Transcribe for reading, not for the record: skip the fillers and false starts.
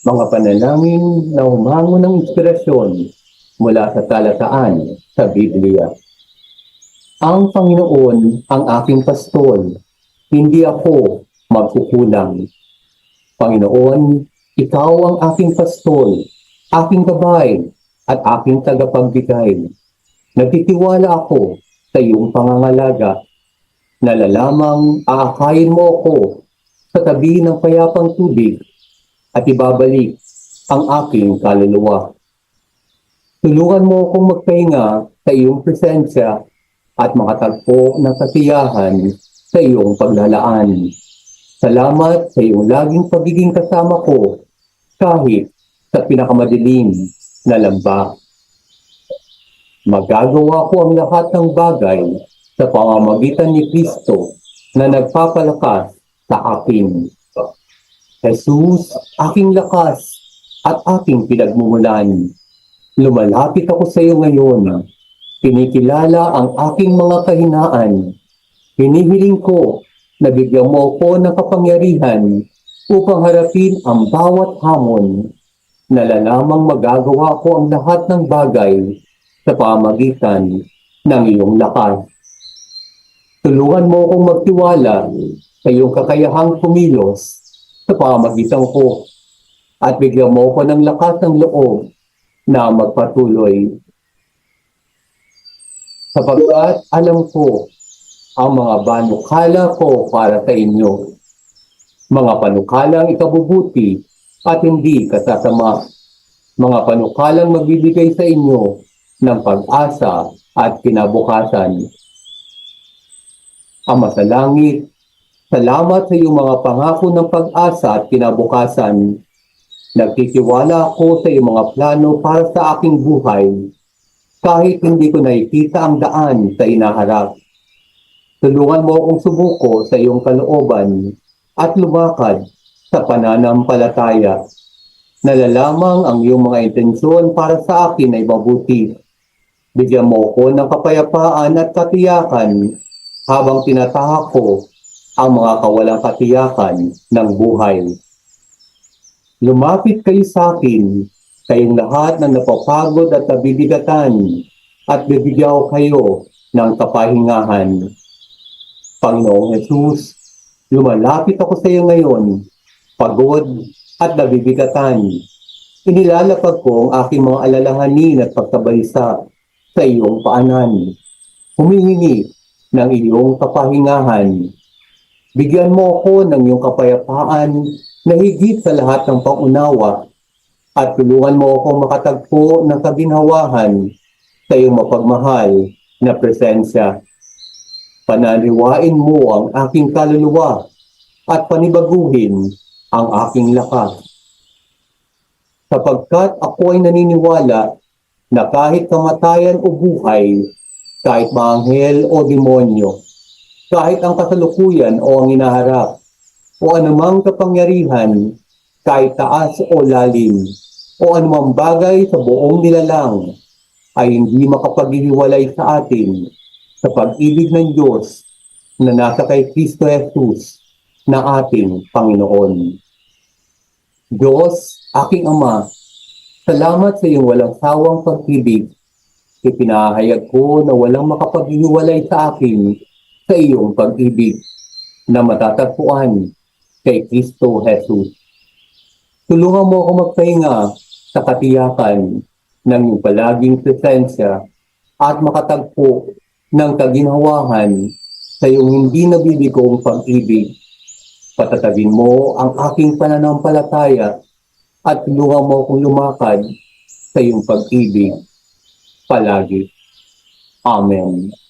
Mga panalangin na humango ng inspirasyon mula sa talataan sa Biblia. Ang Panginoon ang aking pastol, hindi ako magkukulang. Panginoon, ikaw ang aking pastol, aking gabay, at aking tagapagbigay. Nagtitiwala ako sa iyong pangangalaga. Nalalamang aakayin mo ako sa tabi ng payapang tubig at ibabalik ang aking kaluluwa. Tulungan mo akong magpahinga sa iyong presensya at makatagpo ng kasiyahan sa iyong paglalaan. Salamat sa iyong laging pagiging kasama ko kahit sa pinakamadilim na lambak. Magagawa ko ang lahat ng bagay sa pamamagitan ni Kristo na nagpapalakas sa akin. Jesus, aking lakas at aking pinagmumulan. Lumalapit ako sa iyo ngayon. Kinikilala ang aking mga kahinaan. Hinihiling ko na bigyan mo ako ng kapangyarihan upang harapin ang bawat hamon. Nalalamang magagawa ko ang lahat ng bagay sa pamamagitan ng iyong lakas. Tulungan mo akong magtiwala sa iyong kakayahang kumilos sa pamamagitan ko at bigyan mo ko ng lakas ng loob na magpatuloy. Sapagkat alam ko ang mga panukala ko para sa inyo, mga panukalang ikabubuti at hindi kasasama, mga panukalang magbibigay sa inyo ng pag-asa at kinabukasan. Ama sa langit, salamat sa iyong mga pangako ng pag-asa at kinabukasan. Nagtitiwala ako sa iyong mga plano para sa aking buhay, kahit hindi ko nakikita ang daan sa inaharap. Tulungan mo akong sumuko sa iyong kalooban at lumakad sa pananampalataya. Nalalamang ang iyong mga intensyon para sa akin ay mabuti. Bigyan mo ako ng kapayapaan at katiyakan habang tinatahak ko ang mga kawalang katiyakan ng buhay. Lumapit kayo sa akin, kayong lahat na napapagod at nabibigatan, at bibigyan ko kayo ng kapahingahan. Panginoong Jesus, lumalapit ako sa iyo ngayon, pagod at nabibigatan. Inilalapag ko ang aking mga alalahanin at pagkabalisa sa iyong paanan. Humihingi ng iyong kapahingahan. Bigyan mo ako ng iyong kapayapaan na higit sa lahat ng pangunawa at tulungan mo akong makatagpo ng kaginhawahan sa iyong mapagmahal na presensya. Panaliwain mo ang aking kaluluwa at panibaguhin ang aking lakas. Sapagkat ako ay naniniwala na kahit kamatayan o buhay, kahit maanghel o demonyo, kahit ang kasalukuyan o ang inaharap, o anumang kapangyarihan, kahit taas o lalim, o anumang bagay sa buong nilalang, ay hindi makapaghihiwalay sa atin sa pag-ibig ng Diyos na nasa kay Kristo Jesus na ating Panginoon. Diyos, aking Ama, salamat sa iyong walang sawang pag-ibig. Ipinahayag ko na walang makapaghihiwalay sa akin sa iyong pag-ibig na matatagpuan kay Kristo Jesus. Tulungan mo ako magpahinga sa katiyakan ng iyong palaging presensya at makatagpo ng kaginhawahan sa iyong hindi nabibigong pag-ibig. Patatagin mo ang aking pananampalataya at tulungan mo akong lumakad sa iyong pag-ibig palagi. Amen.